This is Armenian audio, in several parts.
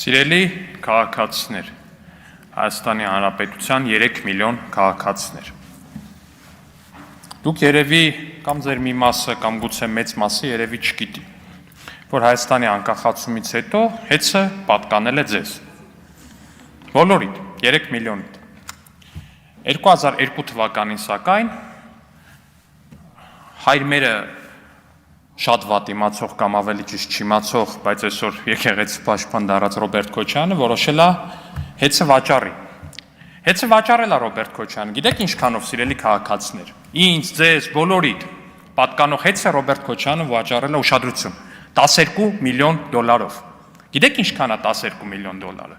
Սիրելի քաղաքացիներ, Հայաստանի Հանրապետության 3 միլիոն քաղաքացիներ։ Դուք երևի կամ ձեր մի մասը կամ գուցե մեծ մասը երևի չգիտի, որ Հայաստանի անկախացումից հետո հեծը պատկանել է ձեզ։ Բոլորիդ, 3 միլիոնիդ։ 2002 թվականին սակայն հայրմերը շատ վատ իմացող կամ ավելի ճիշտ չիմացող, բայց այսօր եկեղեցի պաշտպան դառած Ռոբերտ Քոչարյանը որոշել է հեծը վաճառի։ Հեծը վաճառել է Ռոբերտ Քոչարյանը։ Գիտեք ինչքանով, սիրելի քաղաքացիներ։ Ինձ, ձեզ, բոլորիդ պատկանող հեծը Ռոբերտ Քոչարյանը վաճառել է ուշադրություն 12 միլիոն դոլարով։ Գիտեք ինչքան է 12 միլիոն դոլարը։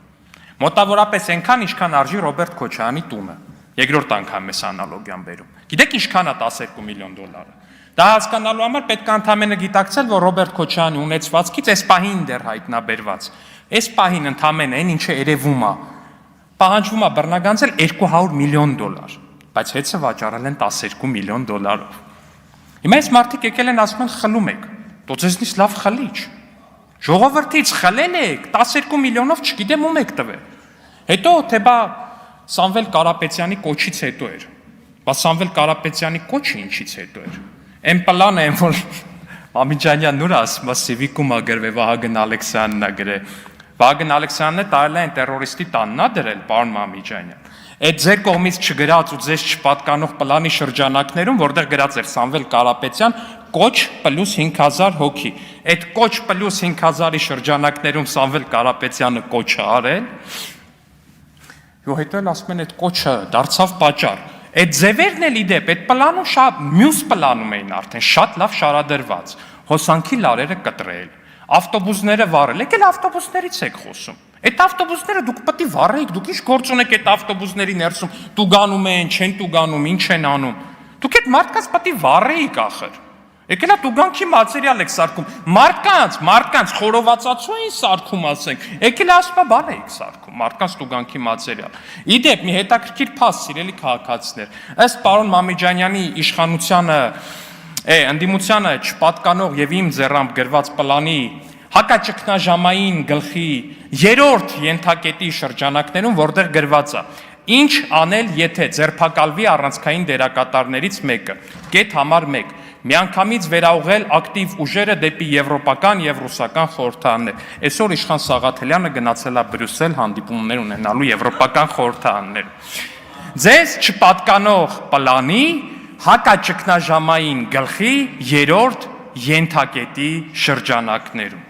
Մոտավորապես այնքան, ինչքան արժի Ռոբերտ Քոչարյանի տունը։ Երկրորդ անգամ էս անալոգիան բերում։ Գիտեք ինչքան է 12 միլիոն դոլարը։ Դա հասկանալու համար պետք է ընդամենը գիտակցել, որ Ռոբերտ Քոչարյանի ունեցվածքից այս պահին դեռ հայտնաբերված, այս պահին ընդամենը այն ինչը երևում է, պահանջվում է բռնագանձել 200 միլիոն դոլար, բայց հեծը վաճառել են 12 միլիոն դոլարով։ Հիմա այս մարդիկ եկել են ասում են խլում եք, դու ձեզնից լավ խլիչ։ Ժողովրդից խլել եք 12 միլիոնով չգիտեմ ում եք տվել։ Հետո թե բա Սամվել Կարապետյանի կոչից հետո էր։ Բա Սամվել Կարապետյանի կոչը ինչից հետո էր։ Այն պլանը են, որ Մամիջանյանն ուր ասում է Սիվիկում է գրվել, Վահագն Ալեքսյանն է գրել։ Վահագն Ալեքսյանն է տարել այն տերորիստի տանն է դրել, պարոն Մամիջանյան։ Այդ ձեր կողմից չգրած ու ձեզ չպատկանող պլանի շրջանակներում, որտեղ գրած էր Սամվել Կարապետյան, կոչ պլյուս 5000 հոգի։ Այդ կոչ պլյուս 5000-ի շրջանակներում Սամվել Կարապետյանը կոչը արել։ Ու հետո էլ ասում են այդ կոչը դարձավ պատճառ։ Այդ ձևերն էլ իդեպ, այդ պլանում շատ մյուս պլանում էին արդեն շատ լավ շարադրված, հոսանքի լարերը կտրել, ավտոբուսները վառել, եկել ավտոբուսներից եք խոսում, այդ ավտոբուսները դուք պետք է վառեիք, դուք ինչ գործ ունեք այդ ավտոբուսների ներսում, տուգանում են, չեն տուգանում, ինչ են անում, դուք այդ մարդկանց պետք է վառեիք ախր, եկել է տուգանքի մատերիալ եք սարքում, մարդկանց խորովածացու էին սարքում ասենք, եկել է ասում է բան էիք սարքում, մարդկանց տուգանքի մատերիալ։ Իդեպ մի հետաքրքիր փաստ, սիրելի քաղաքացիներ, ըստ պարոն Մամիջանյանի իշխանությանը, ընդդիմությանը չպատկանող եւ իմ ձեռամբ գրված պլանի հակաճգնաժամային գլխի 3-րդ ենթակետի շրջանակներում, որտեղ գրված է. ինչ անել, եթե ձերբակալվի առանցքային դերակատարներից մեկը, կետ համար 1, միանգամից վերաուղղել ակտիվ ուժերը դեպի եվրոպական եւ ռուսական խորհրդարաններ։ Այսօր Իշխան Սաղաթելյանը գնացել է Բրյուսել հանդիպումներ ունենալու եվրոպական խորհրդարաններում։ Ձեզ չպատկանող պլանի հակաճգնաժամային գլխի 3-րդ ենթակետի շրջանակներում։